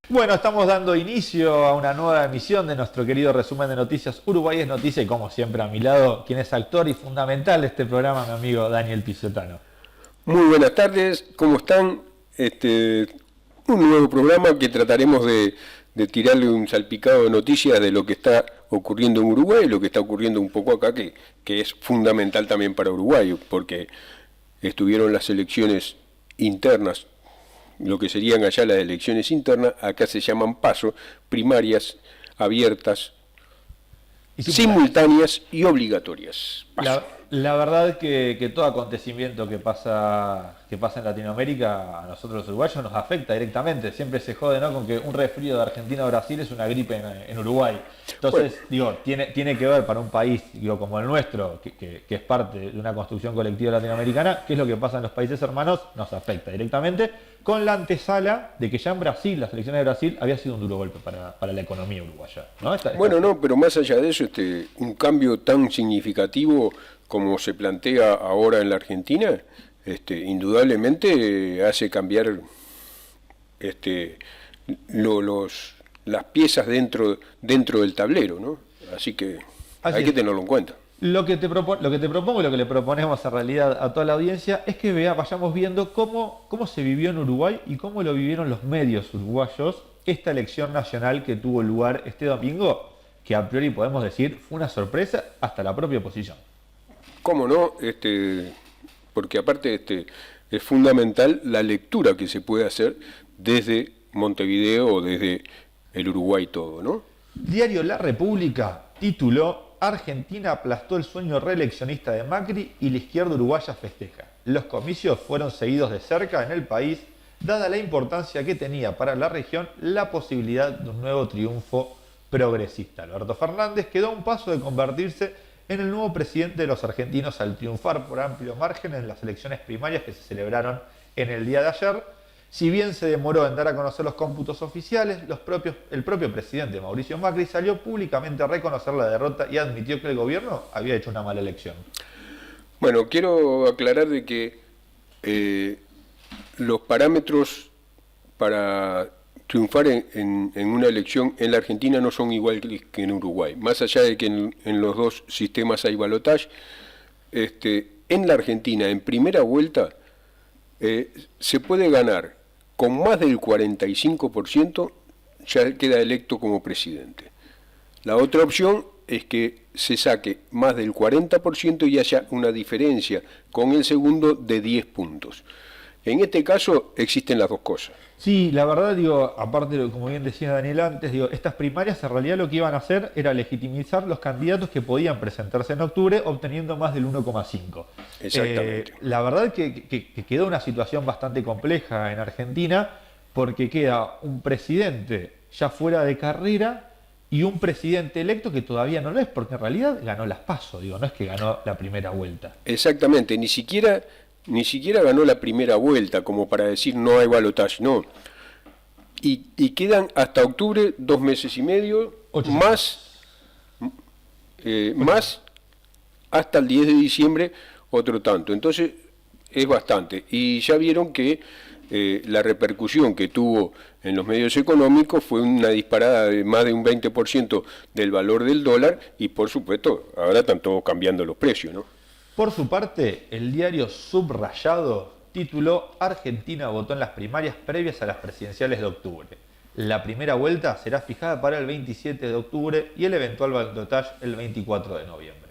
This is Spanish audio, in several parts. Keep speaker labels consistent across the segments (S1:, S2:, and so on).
S1: Bueno, estamos dando inicio a una nueva emisión de nuestro querido resumen de noticias Uruguay es Noticia y como siempre a mi lado, quien es actor y fundamental de este programa, mi amigo Daniel Pizzotano.
S2: Muy buenas tardes, ¿cómo están? Un nuevo programa que trataremos de tirarle un salpicado de noticias de lo que está ocurriendo en Uruguay y lo que está ocurriendo un poco acá, que es fundamental también para Uruguay, porque estuvieron las elecciones internas, lo que serían allá las elecciones internas, acá se llaman PASO, primarias, abiertas,
S1: Y
S2: simultáneas y obligatorias. PASO.
S1: la verdad que todo acontecimiento que pasa en Latinoamérica a nosotros los uruguayos nos afecta directamente. Siempre se jode, ¿no?, con que un resfrío de Argentina a Brasil es una gripe en Uruguay.
S2: Bueno,
S1: Entonces, digo, tiene que ver para un país, digo, como el nuestro, que es parte de una construcción colectiva latinoamericana, qué es lo que pasa en los países hermanos, nos afecta directamente, con la antesala de que ya en Brasil, las elecciones de Brasil, había sido un duro golpe para la economía uruguaya, ¿no?
S2: bueno, no, pero más allá de eso, un cambio tan significativo como se plantea ahora en la Argentina, indudablemente hace cambiar este, las piezas dentro del tablero, ¿no? Así que
S1: Así
S2: hay que
S1: es.
S2: tenerlo en cuenta.
S1: Lo que te propongo y lo que le proponemos en realidad a toda la audiencia es que vayamos viendo cómo se vivió en Uruguay y cómo lo vivieron los medios uruguayos esta elección nacional que tuvo lugar este domingo, que a priori podemos decir fue una sorpresa hasta la propia oposición.
S2: ¿Cómo no? Porque aparte es fundamental la lectura que se puede hacer desde Montevideo o desde el Uruguay todo, ¿no?
S1: Diario La República tituló Argentina aplastó el sueño reeleccionista de Macri y la izquierda uruguaya festeja. Los comicios fueron seguidos de cerca en el país, dada la importancia que tenía para la región la posibilidad de un nuevo triunfo progresista. Alberto Fernández quedó a un paso de convertirse en el nuevo presidente de los argentinos al triunfar por amplio margen en las elecciones primarias que se celebraron en el día de ayer. Si bien se demoró en dar a conocer los cómputos oficiales, el propio presidente Mauricio Macri salió públicamente a reconocer la derrota y admitió que el gobierno había hecho una mala elección.
S2: Bueno, quiero aclarar de que los parámetros para triunfar en una elección en la Argentina no son igual que en Uruguay. Más allá de que en los dos sistemas hay balotaje, en la Argentina, en primera vuelta, se puede ganar con más del 45%, ya queda electo como presidente. La otra opción es que se saque más del 40% y haya una diferencia con el segundo de 10 puntos. En este caso existen las dos cosas.
S1: Sí, la verdad, digo, aparte, como bien decía Daniel antes, digo, estas primarias en realidad lo que iban a hacer era legitimizar los candidatos que podían presentarse en octubre obteniendo más del 1,5.
S2: Exactamente.
S1: La verdad que quedó una situación bastante compleja en Argentina porque queda un presidente ya fuera de carrera y un presidente electo que todavía no lo es, porque en realidad ganó las PASO, digo, no es que ganó la primera vuelta.
S2: Exactamente, ni siquiera ganó la primera vuelta, como para decir no hay balotaje, no. Y quedan hasta octubre 2 meses y medio,
S1: 8 semanas.
S2: más hasta el 10 de diciembre otro tanto. Entonces es bastante. Y ya vieron que la repercusión que tuvo en los medios económicos fue una disparada de más de un 20% del valor del dólar y por supuesto ahora están todos cambiando los precios, ¿no?
S1: Por su parte, el diario Subrayado tituló Argentina votó en las primarias previas a las presidenciales de octubre. La primera vuelta será fijada para el 27 de octubre y el eventual balotaje el 24 de noviembre.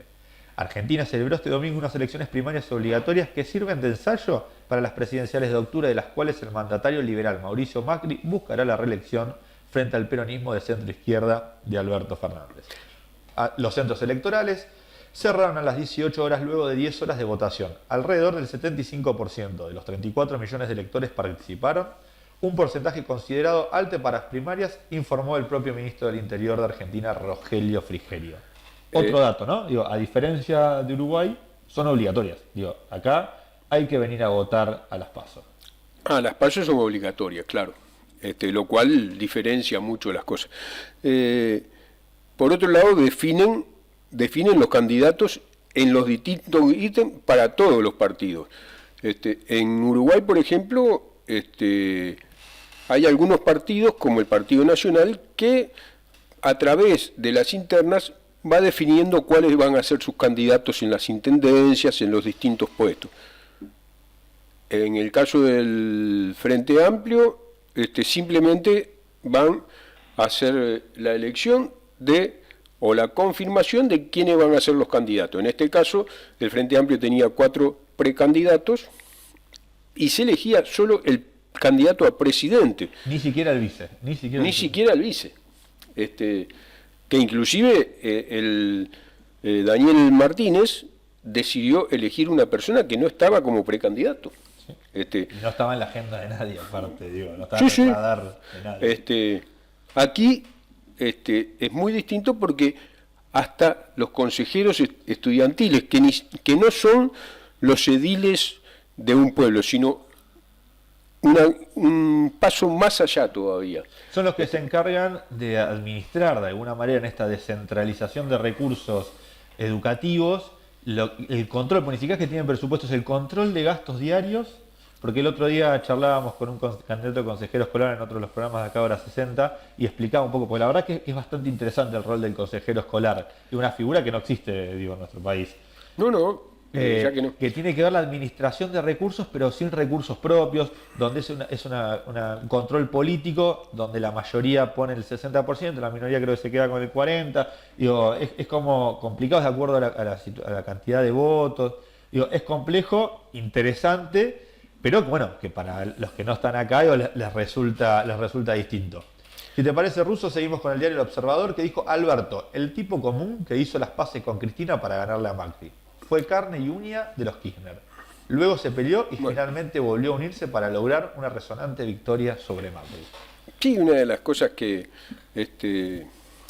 S1: Argentina celebró este domingo unas elecciones primarias obligatorias que sirven de ensayo para las presidenciales de octubre, de las cuales el mandatario liberal Mauricio Macri buscará la reelección frente al peronismo de centro-izquierda de Alberto Fernández. Los centros electorales cerraron a las 18 horas luego de 10 horas de votación. Alrededor del 75% de los 34 millones de electores participaron, un porcentaje considerado alto para las primarias, informó el propio ministro del Interior de Argentina, Rogelio Frigerio. Otro dato, ¿no? Digo, a diferencia de Uruguay, son obligatorias. Digo, acá hay que venir a votar a las PASO.
S2: Las PASO son obligatorias, claro, lo cual diferencia mucho las cosas. Por otro lado, definen los candidatos en los distintos ítems para todos los partidos. En Uruguay, por ejemplo, hay algunos partidos, como el Partido Nacional, que a través de las internas va definiendo cuáles van a ser sus candidatos en las intendencias, en los distintos puestos. En el caso del Frente Amplio, simplemente van a hacer la elección o la confirmación de quiénes van a ser los candidatos. En este caso, el Frente Amplio tenía 4 precandidatos y se elegía solo el candidato a presidente.
S1: Ni siquiera el vice.
S2: Ni siquiera el vice. Que inclusive Daniel Martínez decidió elegir una persona que no estaba como precandidato.
S1: Y no estaba en la agenda de nadie, aparte, no estaba en el radar de nadie.
S2: Aquí es muy distinto porque hasta los consejeros estudiantiles, que no son los ediles de un pueblo, sino un paso más allá todavía.
S1: Son los que se encargan de administrar de alguna manera en esta descentralización de recursos educativos, el control, porque ni siquiera es que tienen presupuestos, el control de gastos diarios, porque el otro día charlábamos con un candidato de consejero escolar en otro de los programas de acá Hora 60 y explicaba un poco, porque la verdad que es bastante interesante el rol del consejero escolar, es una figura que no existe, en nuestro país.
S2: Ya que no.
S1: Que tiene que ver la administración de recursos, pero sin recursos propios, donde es un control político, donde la mayoría pone el 60%, la minoría creo que se queda con el 40%. Es como complicado de acuerdo a la cantidad de votos. Es complejo, interesante, pero bueno, que para los que no están acá les resulta distinto. Si te parece, Russo, seguimos con el diario El Observador, que dijo: Alberto, el tipo común que hizo las paces con Cristina para ganarle a Macri. Fue carne y uña de los Kirchner. Luego se peleó y finalmente volvió a unirse para lograr una resonante victoria sobre Macri.
S2: Sí, una de las cosas que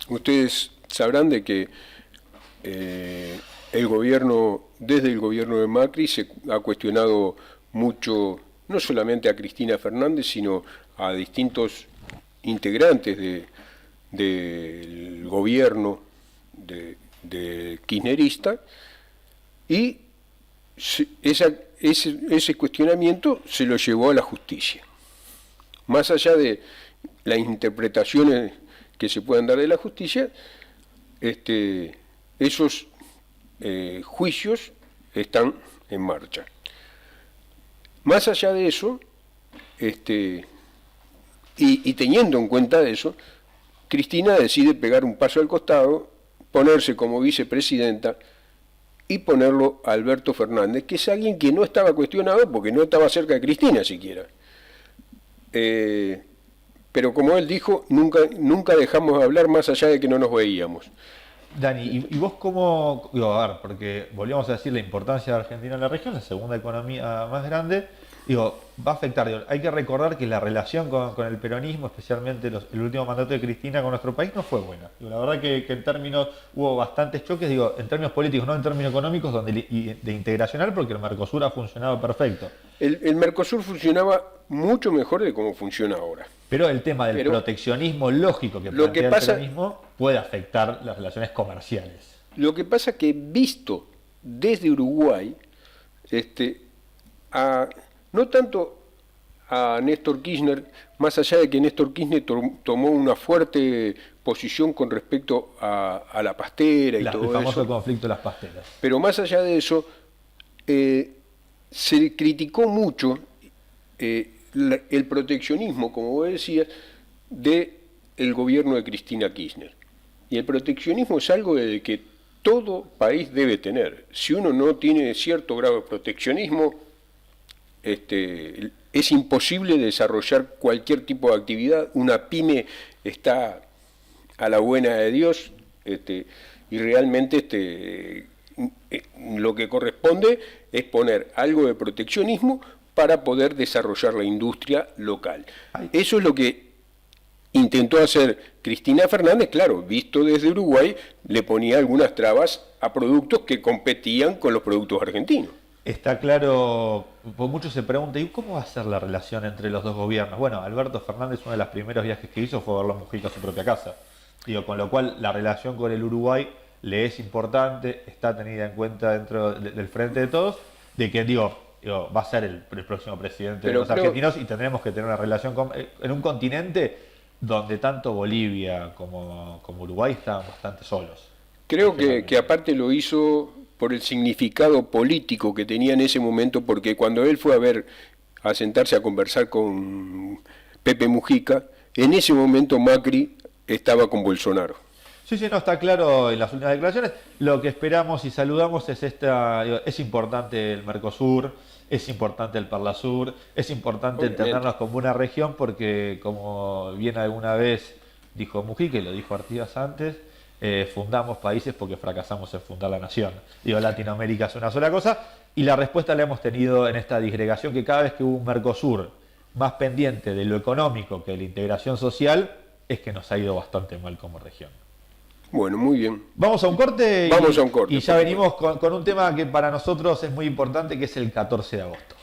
S2: ustedes sabrán de que desde el gobierno de Macri se ha cuestionado mucho, no solamente a Cristina Fernández, sino a distintos integrantes del gobierno de kirchnerista, y ese cuestionamiento se lo llevó a la justicia. Más allá de las interpretaciones que se puedan dar de la justicia, esos juicios están en marcha. Más allá de eso, y teniendo en cuenta eso, Cristina decide pegar un paso al costado, ponerse como vicepresidenta y ponerlo a Alberto Fernández, que es alguien que no estaba cuestionado porque no estaba cerca de Cristina siquiera. Pero como él dijo, nunca dejamos de hablar más allá de que no nos veíamos.
S1: Dani, ¿y vos cómo, a ver, porque volvíamos a decir la importancia de Argentina en la región, la segunda economía más grande, va a afectar, hay que recordar que la relación con el peronismo, especialmente el último mandato de Cristina con nuestro país, no fue buena. La verdad que en términos, hubo bastantes choques, en términos políticos, no en términos económicos, de integracional, porque el Mercosur ha funcionado perfecto.
S2: El Mercosur funcionaba mucho mejor de cómo funciona ahora.
S1: Pero el tema del proteccionismo lógico que plantea el peronismo puede afectar las relaciones comerciales.
S2: Lo que pasa es que visto desde Uruguay, no tanto a Néstor Kirchner, más allá de que Néstor Kirchner tomó una fuerte posición con respecto a la pastera y todo eso. El
S1: famoso conflicto de las pasteras.
S2: Pero más allá de eso, se criticó mucho el proteccionismo, como vos decías, del gobierno de Cristina Kirchner. Y el proteccionismo es algo de que todo país debe tener. Si uno no tiene cierto grado de proteccionismo, es imposible desarrollar cualquier tipo de actividad. Una pyme está a la buena de Dios, y realmente lo que corresponde es poner algo de proteccionismo para poder desarrollar la industria local. Eso es lo que intentó hacer Cristina Fernández. Claro, visto desde Uruguay, le ponía algunas trabas a productos que competían con los productos argentinos.
S1: Está claro, por muchos se preguntan, ¿y cómo va a ser la relación entre los dos gobiernos? Bueno, Alberto Fernández, uno de los primeros viajes que hizo fue verlo a Mujica a su propia casa. Con lo cual la relación con el Uruguay le es importante, está tenida en cuenta dentro del Frente de Todos, de que digo, va a ser el próximo presidente de
S2: Pero
S1: los argentinos y tendremos que tener una relación en un continente donde tanto Bolivia como Uruguay están bastante solos.
S2: creo que aparte lo hizo por el significado político que tenía en ese momento, porque cuando él fue a sentarse a conversar con Pepe Mujica, en ese momento Macri estaba con Bolsonaro.
S1: Sí, sí, no, está claro en las últimas declaraciones. Lo que esperamos y saludamos es es importante el Mercosur, es importante el Parlasur, es importante
S2: Obviamente.
S1: entendernos como una región porque, como bien alguna vez dijo Mujica y lo dijo Artigas antes, fundamos países porque fracasamos en fundar la nación. Digo, Latinoamérica es una sola cosa y la respuesta la hemos tenido en esta disgregación que cada vez que hubo un Mercosur más pendiente de lo económico que de la integración social, es que nos ha ido bastante mal como región.
S2: Bueno, muy bien.
S1: Vamos a un corte
S2: Vamos a un corte,
S1: y ya
S2: por
S1: venimos con un tema que para nosotros es muy importante, que es el 14 de agosto.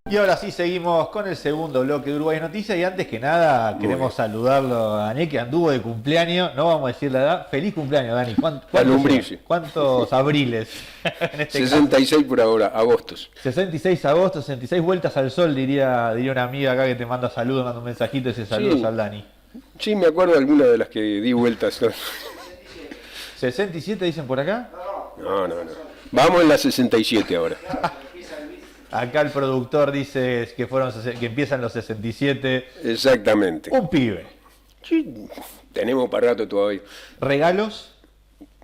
S1: Y ahora sí seguimos con el segundo bloque de Uruguay Noticias y antes que nada
S2: Muy
S1: queremos
S2: bien.
S1: saludarlo a Dani, que anduvo de cumpleaños, no vamos a decir la edad. Feliz cumpleaños, Dani. ¿Cuántos abriles en este caso?
S2: 66 por ahora, agostos.
S1: 66 agosto, 66 vueltas al sol, diría una amiga acá que te manda saludos, manda un mensajito y dice saludos
S2: Sí.
S1: al Dani.
S2: Sí, me acuerdo de algunas de las que di vueltas.
S1: 67 dicen por acá.
S2: No. Vamos en la 67 ahora.
S1: Acá el productor dice que empiezan los 67.
S2: Exactamente.
S1: Un pibe.
S2: Sí, tenemos para rato todavía.
S1: Regalos.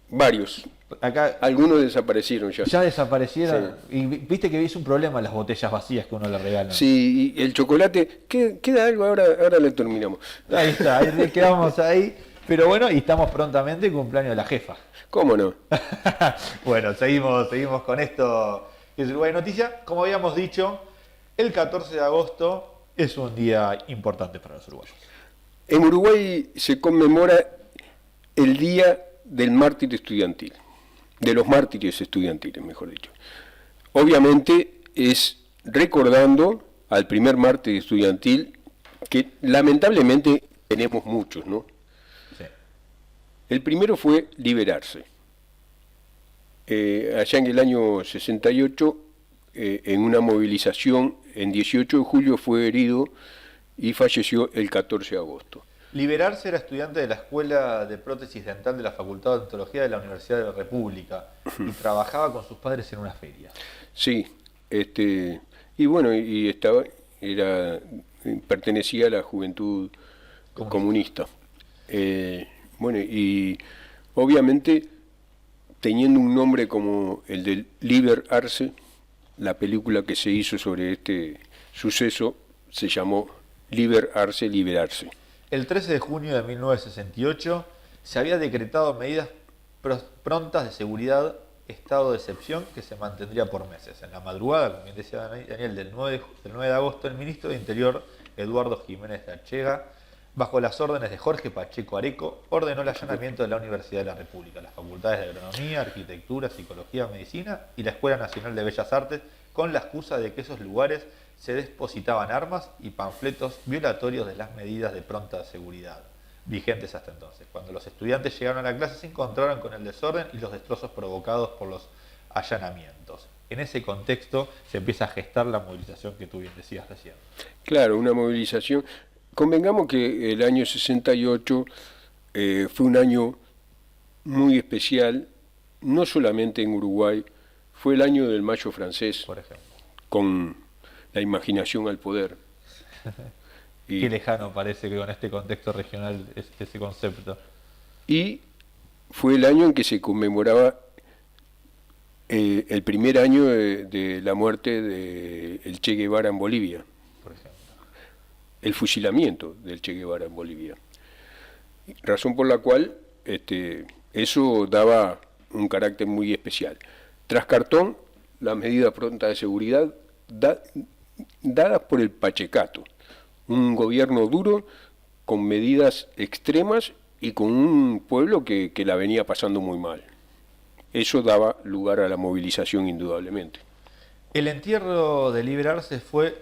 S2: Varios.
S1: Acá
S2: Algunos desaparecieron ya.
S1: ya desaparecieron. Y viste que es un problema las botellas vacías que uno le regala.
S2: Sí, y el chocolate, queda algo, ahora le terminamos.
S1: Ahí está, ahí quedamos ahí. Pero bueno, y estamos prontamente cumpleaños de la jefa.
S2: ¿Cómo no?
S1: Bueno, seguimos con esto que es Uruguay Noticias. Como habíamos dicho, el 14 de agosto es un día importante para los uruguayos.
S2: En Uruguay se conmemora el Día del Mártir Estudiantil, de los mártires estudiantiles, mejor dicho. Obviamente es recordando al primer mártir estudiantil, que lamentablemente tenemos muchos, ¿no?
S1: Sí.
S2: El primero fue Liberarse. Allá en el año 68, en una movilización, en 18 de julio fue herido y falleció el 14 de agosto.
S1: Liberarse era estudiante de la Escuela de Prótesis Dental de la Facultad de Odontología de la Universidad de la República y trabajaba con sus padres en una feria.
S2: Sí, y bueno, pertenecía a la juventud comunista. Bueno, y obviamente teniendo un nombre como el de Liber Arce, la película que se hizo sobre este suceso se llamó Liber Arce, Liberarse.
S1: El 13 de junio de 1968 se había decretado medidas prontas de seguridad, estado de excepción que se mantendría por meses. En la madrugada, como bien decía Daniel, del 9 de agosto, el ministro de Interior, Eduardo Jiménez de Archega, bajo las órdenes de Jorge Pacheco Areco, ordenó el allanamiento de la Universidad de la República, las facultades de Agronomía, Arquitectura, Psicología, Medicina y la Escuela Nacional de Bellas Artes, con la excusa de que esos lugares se depositaban armas y panfletos violatorios de las medidas de pronta seguridad vigentes hasta entonces. Cuando los estudiantes llegaron a la clase se encontraron con el desorden y los destrozos provocados por los allanamientos. En ese contexto se empieza a gestar la movilización que tú bien decías recién.
S2: Claro, una movilización. Convengamos que el año 68 fue un año muy especial, no solamente en Uruguay, fue el año del Mayo francés,
S1: Por ejemplo.
S2: con la imaginación al poder.
S1: Qué lejano parece que con este contexto regional ese concepto.
S2: Y fue el año en que se conmemoraba el primer año de la muerte de el Che Guevara en Bolivia,
S1: Por ejemplo.
S2: el fusilamiento del Che Guevara en Bolivia. Razón por la cual eso daba un carácter muy especial. Tras cartón, las medidas prontas de seguridad dadas por el Pachecato, un gobierno duro con medidas extremas y con un pueblo que la venía pasando muy mal. Eso daba lugar a la movilización indudablemente.
S1: El entierro de Liberarse fue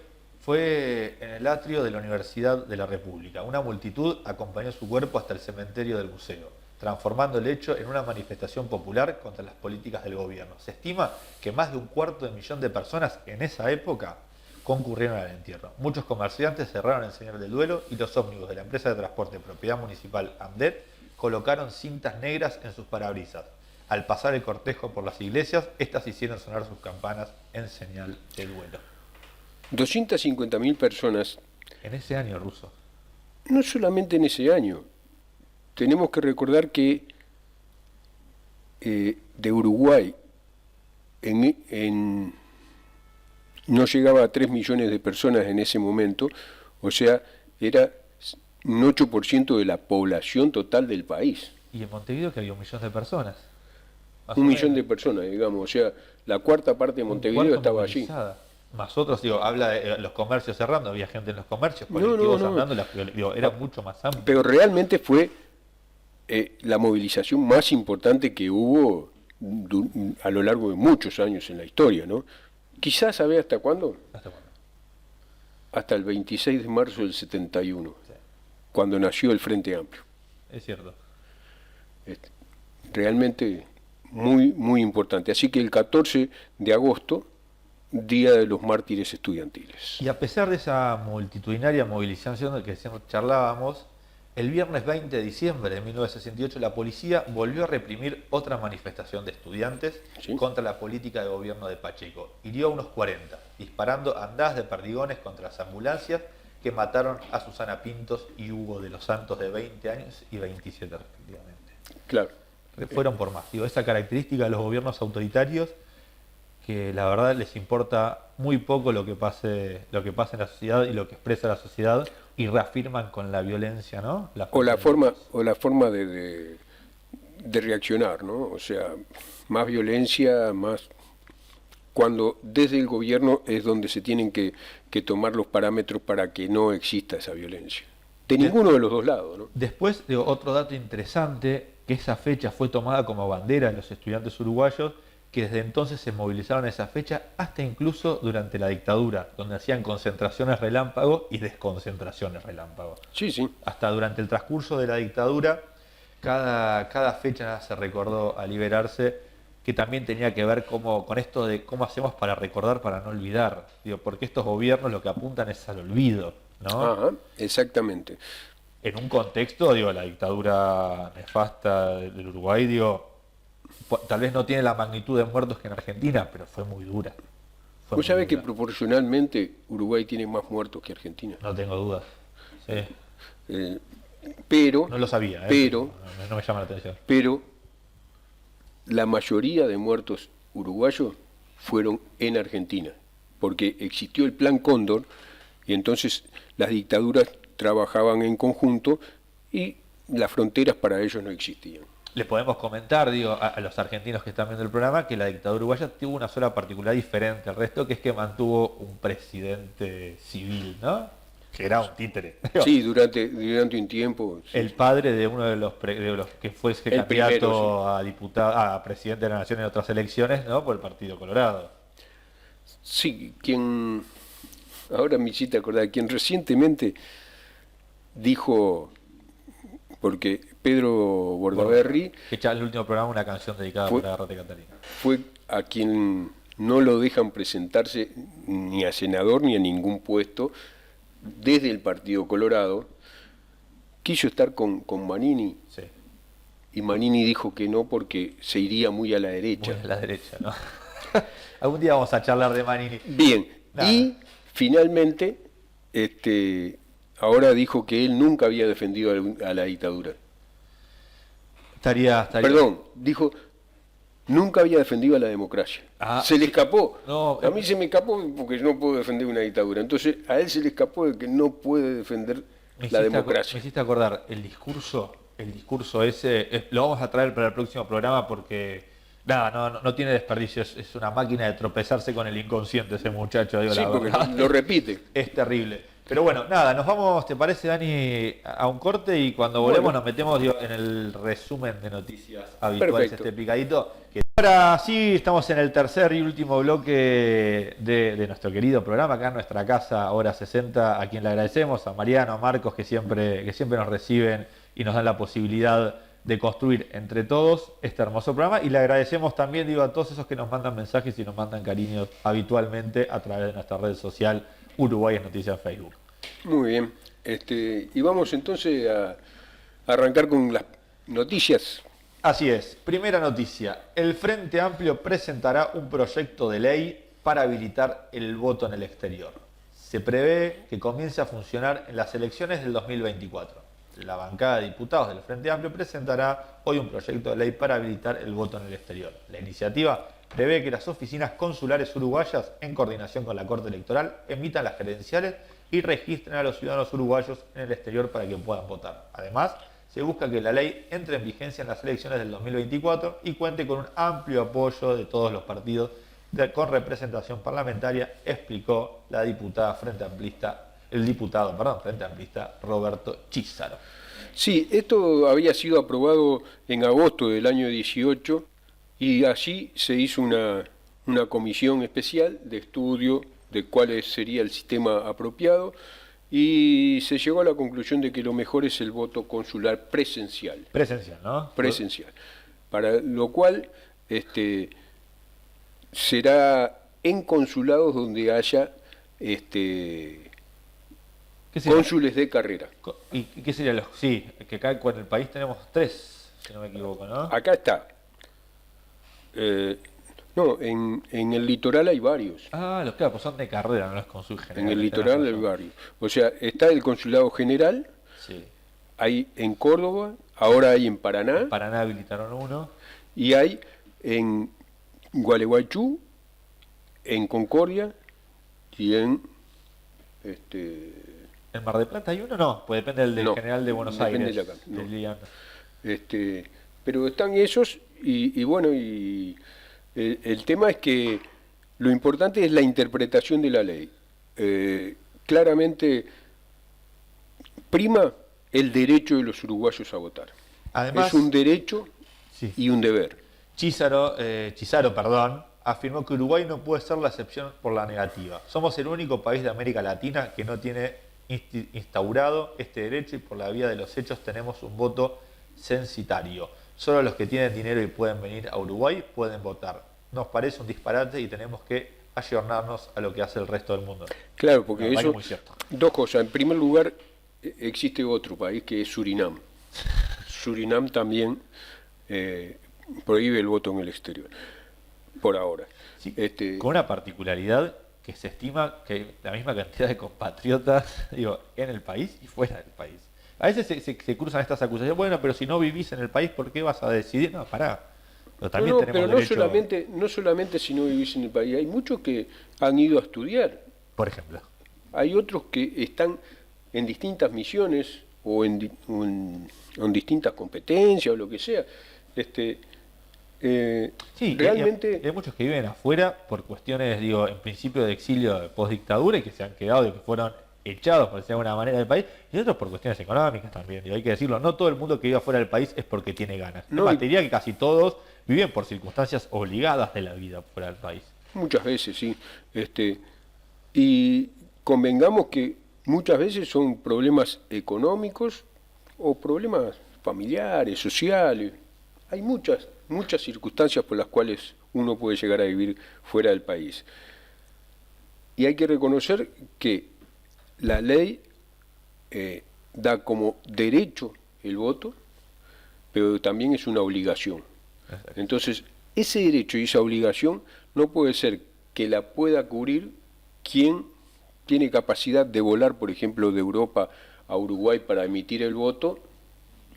S1: en el atrio de la Universidad de la República. Una multitud acompañó su cuerpo hasta el cementerio del museo. transformando el hecho en una manifestación popular contra las políticas del gobierno. Se estima que más de 250.000 de personas en esa época concurrieron al entierro. Muchos comerciantes cerraron en señal del duelo y los ómnibus de la empresa de transporte de propiedad municipal AMDET colocaron cintas negras en sus parabrisas. Al pasar el cortejo por las iglesias, estas hicieron sonar sus campanas en señal de duelo.
S2: 250.000 personas.
S1: En ese año, Russo.
S2: No solamente en ese año. Tenemos que recordar que de Uruguay no llegaba a 3 millones de personas en ese momento, o sea, era un 8% de la población total del país.
S1: Y en Montevideo que había 1 millón de personas.
S2: 1 millón de personas, digamos, o sea, la cuarta parte de Montevideo estaba allí.
S1: Más otros, habla de los comercios cerrando, había gente en los comercios, colectivos andando, era mucho más amplio.
S2: Pero realmente fue la movilización más importante que hubo a lo largo de muchos años en la historia, ¿no? Quizás, ¿sabe hasta cuándo?
S1: ¿Hasta cuándo?
S2: Hasta el 26 de marzo del 71, sí, cuando nació el Frente Amplio.
S1: Es cierto.
S2: Realmente muy, muy importante. Así que el 14 de agosto, Día de los Mártires Estudiantiles.
S1: Y a pesar de esa multitudinaria movilización de que charlábamos, el viernes 20 de diciembre de 1968 la policía volvió a reprimir otra manifestación de estudiantes, ¿sí?, contra la política de gobierno de Pacheco. Hirió a unos 40, disparando andadas de perdigones contra las ambulancias que mataron a Susana Pintos y Hugo de los Santos, de 20 años y 27 respectivamente.
S2: Claro.
S1: Fueron por más. Esa característica de los gobiernos autoritarios, que la verdad les importa muy poco lo que pase en la sociedad y lo que expresa la sociedad, y reafirman con la violencia, ¿no?
S2: La forma de reaccionar, ¿no? O sea, más violencia, más cuando desde el gobierno es donde se tienen que tomar los parámetros para que no exista esa violencia. De ninguno de los dos lados, ¿no?
S1: Después, otro dato interesante, que esa fecha fue tomada como bandera de los estudiantes uruguayos, que desde entonces se movilizaron a esa fecha, hasta incluso durante la dictadura, donde hacían concentraciones relámpago y desconcentraciones relámpago.
S2: Sí, sí.
S1: Hasta durante el transcurso de la dictadura, cada fecha se recordó a liberarse, que también tenía que ver con esto de cómo hacemos para recordar, para no olvidar. Porque estos gobiernos lo que apuntan es al olvido, ¿no?
S2: Ajá, exactamente.
S1: En un contexto, la dictadura nefasta del Uruguay, tal vez no tiene la magnitud de muertos que en Argentina, pero fue muy dura.
S2: ¿Vos sabés que proporcionalmente Uruguay tiene más muertos que Argentina?
S1: No tengo dudas. Sí.
S2: Pero
S1: no lo sabía,
S2: pero
S1: no me llama la atención.
S2: Pero la mayoría de muertos uruguayos fueron en Argentina, porque existió el Plan Cóndor y entonces las dictaduras trabajaban en conjunto y las fronteras para ellos no existían.
S1: Le podemos comentar, a los argentinos que están viendo el programa, que la dictadura uruguaya tuvo una sola particularidad diferente al resto, que es que mantuvo un presidente civil, ¿no? Que era un títere.
S2: Sí, durante un tiempo. Sí.
S1: El padre de uno de los que fue candidato, sí, a presidente de la Nación en otras elecciones, ¿no? Por el Partido Colorado.
S2: Sí, ahora me hiciste acordar, quien recientemente dijo, porque Pedro Bordaberry,
S1: que echa el último programa una canción dedicada por la Rata Catalina,
S2: fue a quien no lo dejan presentarse ni a senador ni a ningún puesto desde el Partido Colorado. Quiso estar con Manini,
S1: sí,
S2: y Manini dijo que no porque se iría muy a la derecha.
S1: Muy a la derecha, ¿no? Algún día vamos a charlar de Manini.
S2: Bien, y finalmente ahora dijo que él nunca había defendido a la dictadura. Perdón, dijo, nunca había defendido a la democracia. Se le escapó.
S1: No,
S2: a mí se me escapó porque no puedo defender una dictadura. Entonces, a él se le escapó de que no puede defender la democracia.
S1: Me hiciste acordar, el discurso ese, lo vamos a traer para el próximo programa porque no tiene desperdicio. Es una máquina de tropezarse con el inconsciente ese muchacho.
S2: Sí, porque lo repite.
S1: Es terrible. Pero bueno, nos vamos, ¿te parece, Dani, a un corte? Y cuando volvemos nos metemos en el resumen de noticias habituales, este picadito. Ahora sí, estamos en el tercer y último bloque de nuestro querido programa, acá en nuestra casa, Hora 60, a quien le agradecemos, a Mariano, a Marcos, que siempre nos reciben y nos dan la posibilidad de construir entre todos este hermoso programa, y le agradecemos también, digo, a todos esos que nos mandan mensajes y nos mandan cariños habitualmente a través de nuestra red social Uruguay es Noticia en Facebook.
S2: Muy bien. Y vamos entonces a arrancar con las noticias.
S1: Así es. Primera noticia. El Frente Amplio presentará un proyecto de ley para habilitar el voto en el exterior. Se prevé que comience a funcionar en las elecciones del 2024. La bancada de diputados del Frente Amplio presentará hoy un proyecto de ley para habilitar el voto en el exterior. La iniciativa prevé que las oficinas consulares uruguayas, en coordinación con la Corte Electoral, emitan las credenciales y registren a los ciudadanos uruguayos en el exterior para que puedan votar. Además, se busca que la ley entre en vigencia en las elecciones del 2024 y cuente con un amplio apoyo de todos los partidos con representación parlamentaria, explicó la diputada el diputado Frente Amplista Roberto Chízaro.
S2: Sí, esto había sido aprobado en agosto del año 18 y allí se hizo una comisión especial de estudio de cuál sería el sistema apropiado, y se llegó a la conclusión de que lo mejor es el voto consular presencial.
S1: Presencial, ¿no?
S2: Presencial. Para lo cual será en consulados donde haya cónsules de carrera.
S1: ¿Y qué sería los? Sí, que acá en el país tenemos 3, si no me equivoco, ¿no?
S2: Acá está. No, en el litoral hay varios.
S1: Ah, los que pues son de carrera, no los cónsul general.
S2: En el litoral hay varios. O sea, está el consulado general,
S1: sí.
S2: Hay en Córdoba, ahora hay en Paraná.
S1: En Paraná habilitaron uno.
S2: Y hay en Gualeguaychú, en Concordia y en
S1: ¿En Mar del Plata hay uno? No, pues depende del general de Buenos Aires.
S2: De acá, no.
S1: Del
S2: pero están esos y bueno, y el tema es que lo importante es la interpretación de la ley. Claramente prima el derecho de los uruguayos a votar.
S1: Además,
S2: es un derecho y un deber.
S1: Chízaro, afirmó que Uruguay no puede ser la excepción por la negativa. Somos el único país de América Latina que no tiene instaurado este derecho y por la vía de los hechos tenemos un voto censitario. Solo los que tienen dinero y pueden venir a Uruguay pueden votar. Nos parece un disparate y tenemos que ayornarnos a lo que hace el resto del mundo.
S2: Claro, porque eso, dos cosas. En primer lugar, existe otro país que es Surinam. Surinam también prohíbe el voto en el exterior, por ahora.
S1: Sí, con una particularidad que se estima que hay la misma cantidad de compatriotas en el país y fuera del país. A veces se cruzan estas acusaciones, bueno, pero si no vivís en el país, ¿por qué vas a decidir? No, pará. Pero también tenemos derecho...
S2: no solamente si no vivís en el país, hay muchos que han ido a estudiar.
S1: Por ejemplo.
S2: Hay otros que están en distintas misiones o en distintas competencias o lo que sea.
S1: Sí,
S2: realmente
S1: hay muchos que viven afuera por cuestiones, en principio de exilio de postdictadura y que se han quedado y que fueron echados, por decirlo de alguna manera, del país, y otros por cuestiones económicas también. Hay que decirlo, no todo el mundo que vive afuera del país es porque tiene ganas. No, te diría que casi todos viven por circunstancias obligadas de la vida fuera del país.
S2: Muchas veces, sí. Y convengamos que muchas veces son problemas económicos o problemas familiares, sociales. Hay muchas circunstancias por las cuales uno puede llegar a vivir fuera del país. Y hay que reconocer que la ley da como derecho el voto, pero también es una obligación. Entonces, ese derecho y esa obligación no puede ser que la pueda cubrir quien tiene capacidad de volar, por ejemplo, de Europa a Uruguay para emitir el voto,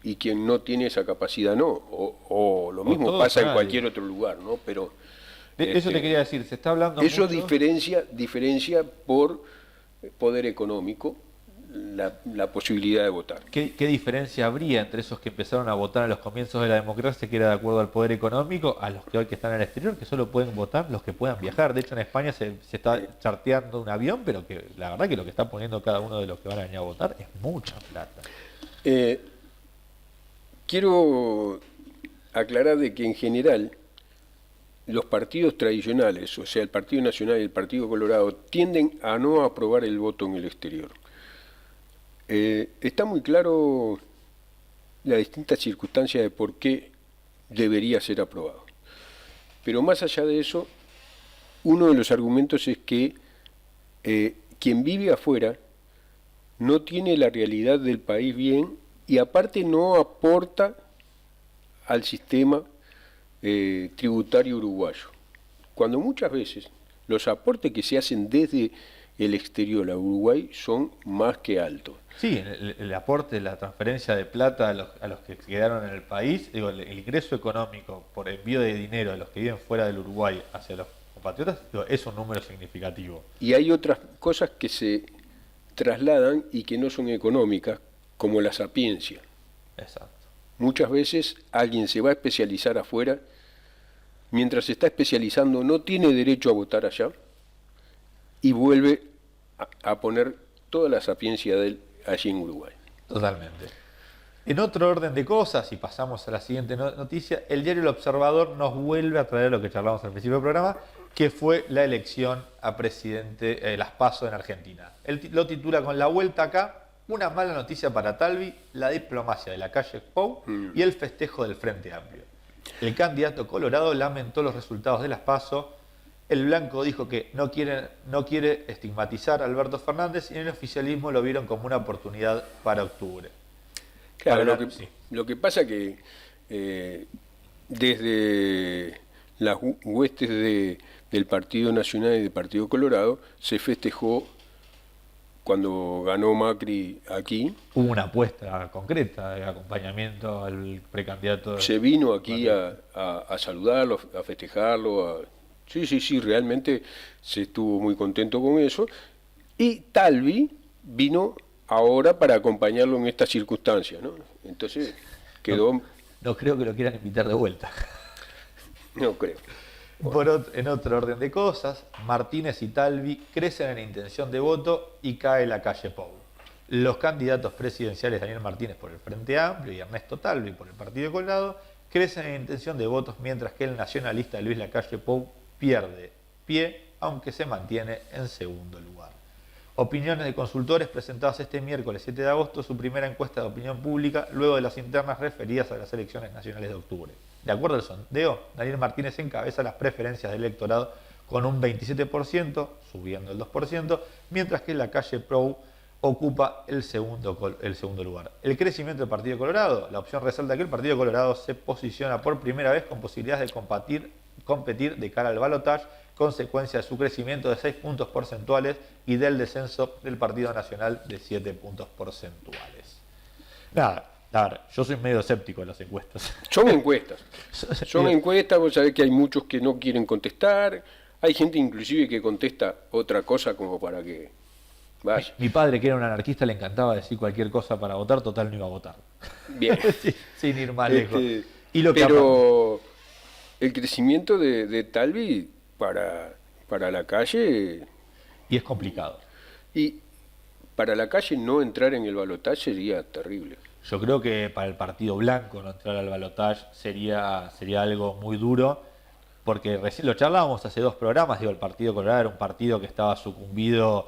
S2: y quien no tiene esa capacidad no, o lo mismo pasa en cualquier otro lugar, ¿no? Pero
S1: eso te quería decir, se está hablando
S2: eso
S1: mucho...
S2: diferencia por poder económico la posibilidad de votar.
S1: ¿Qué diferencia habría entre esos que empezaron a votar a los comienzos de la democracia, que era de acuerdo al poder económico, a los que hoy que están en el exterior, que solo pueden votar los que puedan viajar? De hecho, en España se está charteando un avión, pero que la verdad que lo que está poniendo cada uno de los que van a venir a votar es mucha plata.
S2: Quiero aclarar de que en general los partidos tradicionales, o sea, el Partido Nacional y el Partido Colorado, tienden a no aprobar el voto en el exterior. Está muy claro las distintas circunstancias de por qué debería ser aprobado. Pero más allá de eso, uno de los argumentos es que quien vive afuera no tiene la realidad del país bien y aparte no aporta al sistema tributario uruguayo. Cuando muchas veces los aportes que se hacen desde el exterior a Uruguay son más que altos.
S1: Sí, el aporte, la transferencia de plata a los que quedaron en el país, digo, el ingreso económico por envío de dinero de los que viven fuera del Uruguay hacia los compatriotas, digo, es un número significativo.
S2: Y hay otras cosas que se trasladan y que no son económicas, como la sapiencia.
S1: Exacto.
S2: Muchas veces alguien se va a especializar afuera, mientras se está especializando no tiene derecho a votar allá y vuelve a poner toda la sapiencia de él allí en Uruguay.
S1: Totalmente. En otro orden de cosas, y pasamos a la siguiente noticia, el diario El Observador nos vuelve a traer lo que charlamos al principio del programa, que fue la elección a presidente, las PASO en Argentina. Él lo titula con la vuelta acá, una mala noticia para Talvi, la diplomacia de la calle Pou y el festejo del Frente Amplio. El candidato colorado lamentó los resultados de las PASO. El blanco dijo que no quiere estigmatizar a Alberto Fernández y en el oficialismo lo vieron como una oportunidad para octubre.
S2: Claro, lo que pasa que desde las huestes del Partido Nacional y del Partido Colorado se festejó cuando ganó Macri aquí.
S1: Hubo una apuesta concreta de acompañamiento al precandidato.
S2: Se vino aquí a saludarlo, a festejarlo. Sí, realmente se estuvo muy contento con eso. Y Talvi vino ahora para acompañarlo en estas circunstancias, ¿no? Entonces quedó...
S1: No creo que lo quieran invitar de vuelta.
S2: No creo.
S1: En otro orden de cosas, Martínez y Talvi crecen en intención de voto y cae la calle Pou. Los candidatos presidenciales Daniel Martínez por el Frente Amplio y Ernesto Talvi por el Partido Colorado crecen en intención de votos, mientras que el nacionalista Luis Lacalle Pou pierde pie, aunque se mantiene en segundo lugar. Opiniones de consultores presentadas este miércoles 7 de agosto, su primera encuesta de opinión pública, luego de las internas referidas a las elecciones nacionales de octubre. De acuerdo al sondeo, Daniel Martínez encabeza las preferencias del electorado con un 27%, subiendo el 2%, mientras que Lacalle Pou ocupa el segundo lugar. El crecimiento del Partido Colorado, la opción resalta que el Partido Colorado se posiciona por primera vez con posibilidades de competir de cara al balotaje, consecuencia de su crecimiento de 6 puntos porcentuales y del descenso del Partido Nacional de 7 puntos porcentuales. Nada, a ver, yo soy medio escéptico en las encuestas.
S2: Son encuestas, vos sabés que hay muchos que no quieren contestar, hay gente inclusive que contesta otra cosa como para que vaya.
S1: Mi padre, que era un anarquista, le encantaba decir cualquier cosa para votar, total no iba a votar.
S2: Bien.
S1: Sin ir más lejos.
S2: Pero el crecimiento de Talvi para la calle...
S1: Y es complicado.
S2: Y para la calle no entrar en el balotaje sería terrible.
S1: Yo creo que para el Partido Blanco no entrar al balotaje sería algo muy duro, porque recién lo charlábamos hace 2 programas, el Partido Colorado era un partido que estaba sucumbido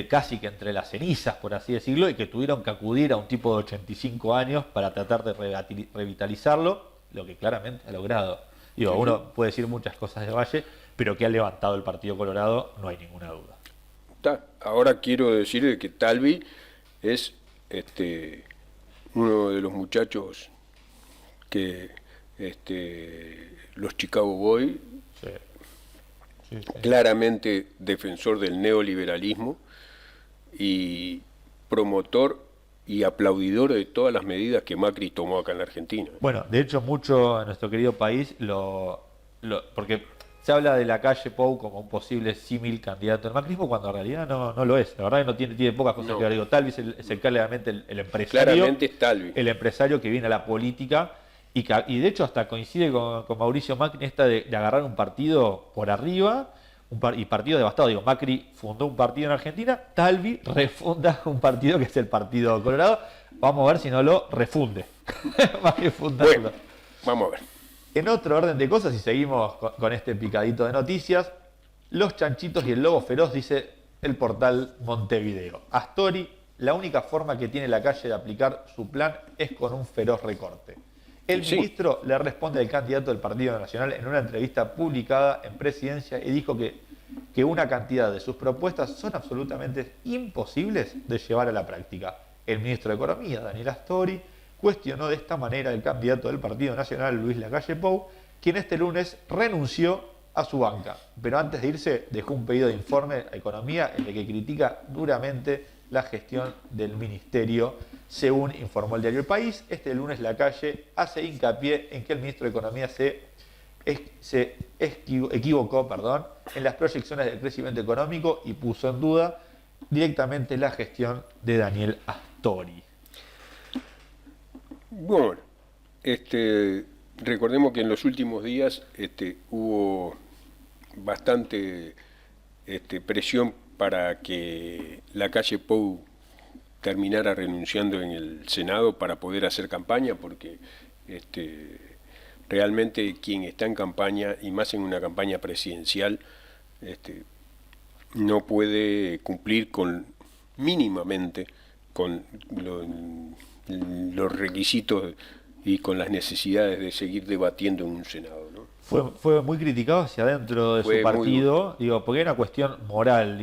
S1: casi que entre las cenizas, por así decirlo, y que tuvieron que acudir a un tipo de 85 años para tratar de revitalizarlo, lo que claramente ha logrado. Uno puede decir muchas cosas de Valle, pero que ha levantado el Partido Colorado, no hay ninguna duda.
S2: Ahora quiero decir que Talvi es uno de los muchachos que los Chicago Boys, sí. Claramente defensor del neoliberalismo y promotor y aplaudidor de todas las medidas que Macri tomó acá en la Argentina.
S1: Bueno, de hecho mucho en nuestro querido país porque se habla de Lacalle Pou como un posible símil candidato al macrismo, cuando en realidad no lo es. La verdad que no tiene pocas cosas que ver. Digo, Talvi es claramente el empresario.
S2: Claramente es Talvi.
S1: El empresario que viene a la política y de hecho hasta coincide con Mauricio Macri esta de agarrar un partido por arriba y partido devastado. Digo, Macri fundó un partido en Argentina, Talvi refunda un partido que es el Partido Colorado. Vamos a ver si no lo refunde. Más que fundarlo.
S2: Bueno, vamos a ver.
S1: En otro orden de cosas, y seguimos con este picadito de noticias, los chanchitos y el lobo feroz, dice el portal Montevideo. Astori la única forma que tiene la calle de aplicar su plan es con un feroz recorte. El ministro le responde al candidato del Partido Nacional en una entrevista publicada en Presidencia y dijo que una cantidad de sus propuestas son absolutamente imposibles de llevar a la práctica. El ministro de Economía, Daniel Astori, cuestionó de esta manera al candidato del Partido Nacional, Luis Lacalle Pou, quien este lunes renunció a su banca. Pero antes de irse dejó un pedido de informe a Economía en el que critica duramente la gestión del ministerio. Según informó el diario El País, este lunes Lacalle hace hincapié en que el ministro de Economía se equivocó en las proyecciones del crecimiento económico y puso en duda directamente la gestión de Daniel Astori.
S2: Bueno, recordemos que en los últimos días hubo bastante presión para que Lacalle Pou terminara renunciando en el Senado para poder hacer campaña, porque realmente quien está en campaña, y más en una campaña presidencial, no puede cumplir mínimamente con los requisitos y con las necesidades de seguir debatiendo en un Senado, ¿no?
S1: Fue muy criticado hacia adentro de su partido, porque era una cuestión moral.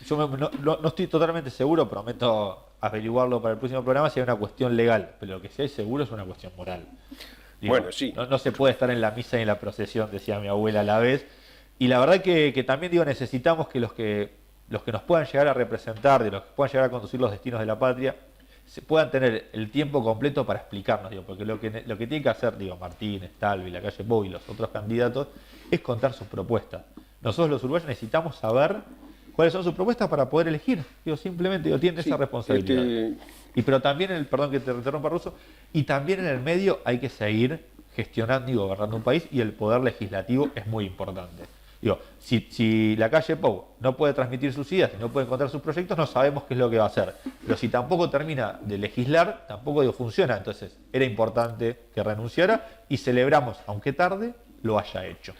S1: Yo no estoy totalmente seguro, prometo averiguarlo para el próximo programa si hay una cuestión legal, pero lo que sí hay seguro es una cuestión moral.
S2: Bueno, sí.
S1: No se puede estar en la misa y en la procesión, decía mi abuela a la vez. Y la verdad que también necesitamos que los que nos puedan llegar a representar, de los que puedan llegar a conducir los destinos de la patria, se puedan tener el tiempo completo para explicarnos, porque lo que tiene que hacer, Martínez, Talvi, Lacalle Pou y los otros candidatos, es contar sus propuestas. Nosotros los uruguayos necesitamos saber cuáles son sus propuestas para poder elegir. Simplemente tienen esa responsabilidad. Pero también, perdón que te interrumpa, Russo, y también en el medio hay que seguir gestionando y gobernando un país, y el poder legislativo es muy importante. Si Lacalle Pou no puede transmitir sus ideas y no puede encontrar sus proyectos, no sabemos qué es lo que va a hacer. Pero si tampoco termina de legislar, tampoco funciona. Entonces era importante que renunciara y celebramos, aunque tarde, lo haya hecho.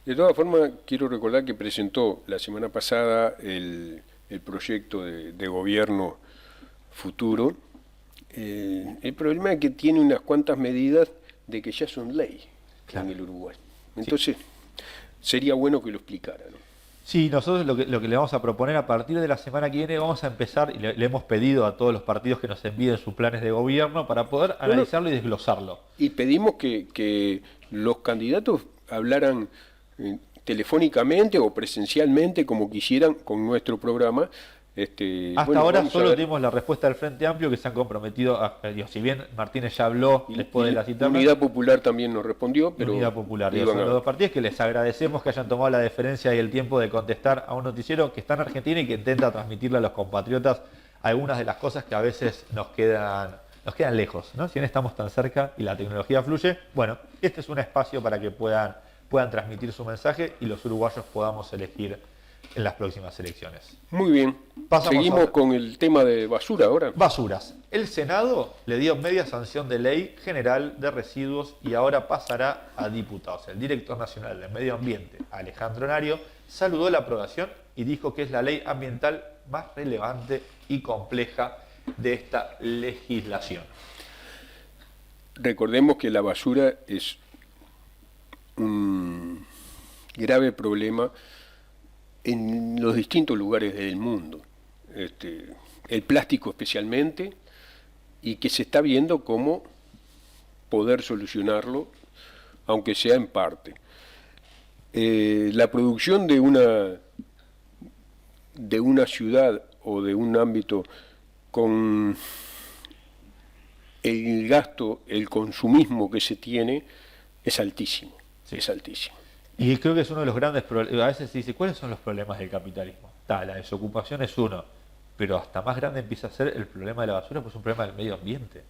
S2: De todas formas, quiero recordar que presentó la semana pasada el proyecto de gobierno futuro. El problema es que tiene unas cuantas medidas de que ya son ley en el Uruguay. Entonces, sería bueno que lo explicara, ¿no?
S1: Sí, nosotros lo que le vamos a proponer a partir de la semana que viene, vamos a empezar, y le hemos pedido a todos los partidos que nos envíen sus planes de gobierno para poder analizarlo y desglosarlo.
S2: Y pedimos que los candidatos hablaran telefónicamente o presencialmente, como quisieran, con nuestro programa.
S1: Hasta ahora solo tenemos la respuesta del Frente Amplio, que se han comprometido si bien Martínez ya habló después de la cita.
S2: Unidad Popular también nos respondió, pero
S1: Unidad Popular, son los dos partidos que les agradecemos que hayan tomado la deferencia y el tiempo de contestar a un noticiero que está en Argentina y que intenta transmitirle a los compatriotas algunas de las cosas que a veces nos quedan lejos, ¿no? Si bien estamos tan cerca y la tecnología fluye, bueno, este es un espacio para que puedan transmitir su mensaje y los uruguayos podamos elegir en las próximas elecciones.
S2: Muy bien. Seguimos con el tema de basura ahora.
S1: Basuras. El Senado le dio media sanción de ley general de residuos y ahora pasará a diputados. El director nacional de Medio Ambiente, Alejandro Nario, saludó la aprobación y dijo que es la ley ambiental más relevante y compleja de esta legislación.
S2: Recordemos que la basura es un grave problema en los distintos lugares del mundo, el plástico especialmente, y que se está viendo cómo poder solucionarlo, aunque sea en parte. La producción de una ciudad o de un ámbito con el gasto, el consumismo que se tiene, es altísimo, es altísimo.
S1: Y creo que es uno de los grandes problemas. A veces se dice, ¿cuáles son los problemas del capitalismo? La desocupación es uno, pero hasta más grande empieza a ser el problema de la basura, pues es un problema del medio ambiente.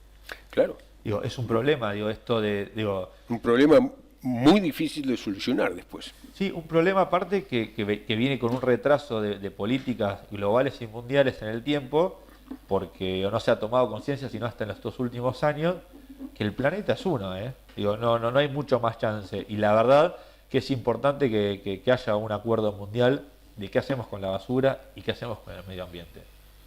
S2: Claro.
S1: Es un problema,
S2: un problema muy difícil de solucionar después.
S1: Sí, un problema aparte que viene con un retraso de políticas globales y mundiales en el tiempo, porque no se ha tomado conciencia, sino hasta en estos últimos años, que el planeta es uno, no hay mucho más chance. Y la verdad que es importante que haya un acuerdo mundial de qué hacemos con la basura y qué hacemos con el medio ambiente.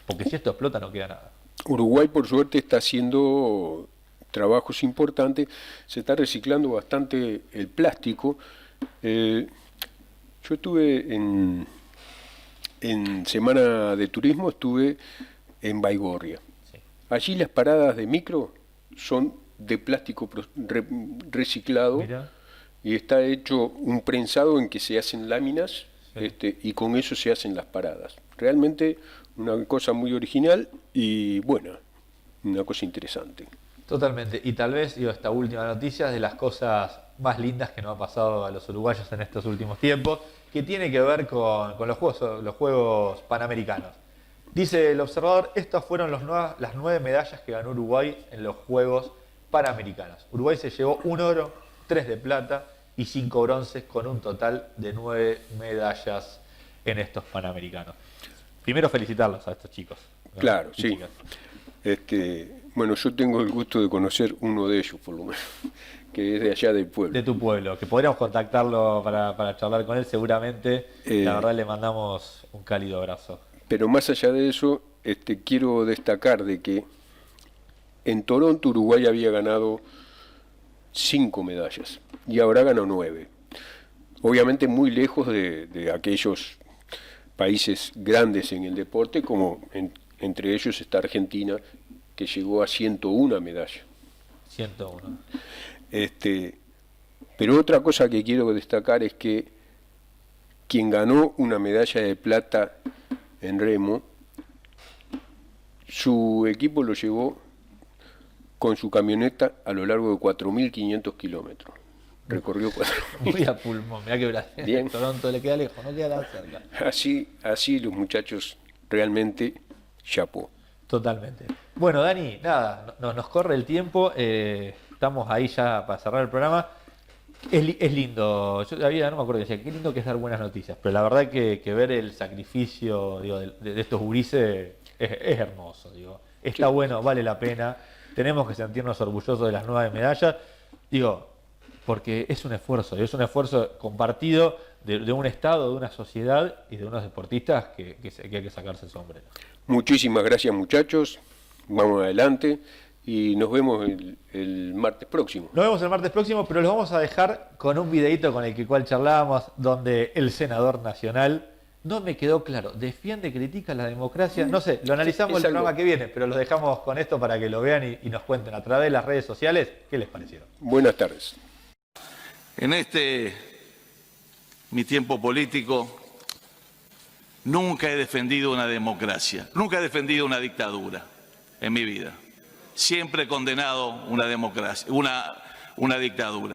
S1: Porque si esto explota no queda nada.
S2: Uruguay, por suerte, está haciendo trabajos importantes, se está reciclando bastante el plástico. Yo estuve en Semana de Turismo, estuve en Baigorria.
S1: Sí.
S2: Allí las paradas de micro son de plástico reciclado.
S1: Mirá.
S2: Y está hecho un prensado en que se hacen láminas,
S1: Sí.
S2: y con eso se hacen las paradas. Realmente una cosa muy original y buena, una cosa interesante.
S1: Totalmente. Y tal vez, digo, esta última noticia es de las cosas más lindas que nos ha pasado a los uruguayos en estos últimos tiempos, que tiene que ver con los Juegos Panamericanos. Dice el observador, estas fueron las 9 medallas que ganó Uruguay en los Juegos Panamericanos. Uruguay se llevó 1 oro, 3 de plata y 5 bronces, con un total de 9 medallas en estos Panamericanos. Primero felicitarlos a estos chicos, ¿no?
S2: Claro,
S1: Y
S2: sí.
S1: chicas.
S2: Bueno, yo tengo el gusto de conocer uno de ellos, por lo menos, que es de allá del pueblo.
S1: De tu pueblo, que podríamos contactarlo para charlar con él seguramente. La verdad le mandamos un cálido abrazo.
S2: Pero más allá de eso, quiero destacar de que en Toronto Uruguay había ganado 5 medallas y ahora ganó 9. Obviamente muy lejos de aquellos países grandes en el deporte, como entre ellos está Argentina, que llegó a 101 medallas.
S1: 101.
S2: Pero otra cosa que quiero destacar es que quien ganó una medalla de plata en remo, su equipo lo llevó con su camioneta a lo largo de 4.500 kilómetros. Recorrió 4.000.
S1: Muy a pulmón, mirá que Brasil,
S2: Bien.
S1: Toronto le queda lejos, no queda tan cerca.
S2: Así los muchachos realmente chapó.
S1: Totalmente. Bueno, Dani, nada, nos corre el tiempo, estamos ahí ya para cerrar el programa. Es lindo, yo todavía no me acuerdo que decía, qué lindo que es dar buenas noticias, pero la verdad que ver el sacrificio, digo, de estos gurises es hermoso, digo. Está
S2: Sí.
S1: bueno, vale la pena, tenemos que sentirnos orgullosos de las 9 medallas, digo, porque es un esfuerzo compartido de un Estado, de una sociedad y de unos deportistas que hay que sacarse el sombrero.
S2: Muchísimas gracias, muchachos. Vamos adelante y nos vemos el martes próximo.
S1: Nos vemos el martes próximo, pero los vamos a dejar con un videito con el cual charlábamos, donde el senador nacional, no me quedó claro, defiende, critica la democracia, no sé, lo analizamos
S2: Es
S1: el programa
S2: algo-
S1: que viene, pero los dejamos con esto para que lo vean y nos cuenten a través de las redes sociales qué les parecieron.
S2: Buenas tardes.
S3: En mi tiempo político, nunca he defendido una democracia, nunca he defendido una dictadura en mi vida. Siempre he condenado una democracia, una dictadura.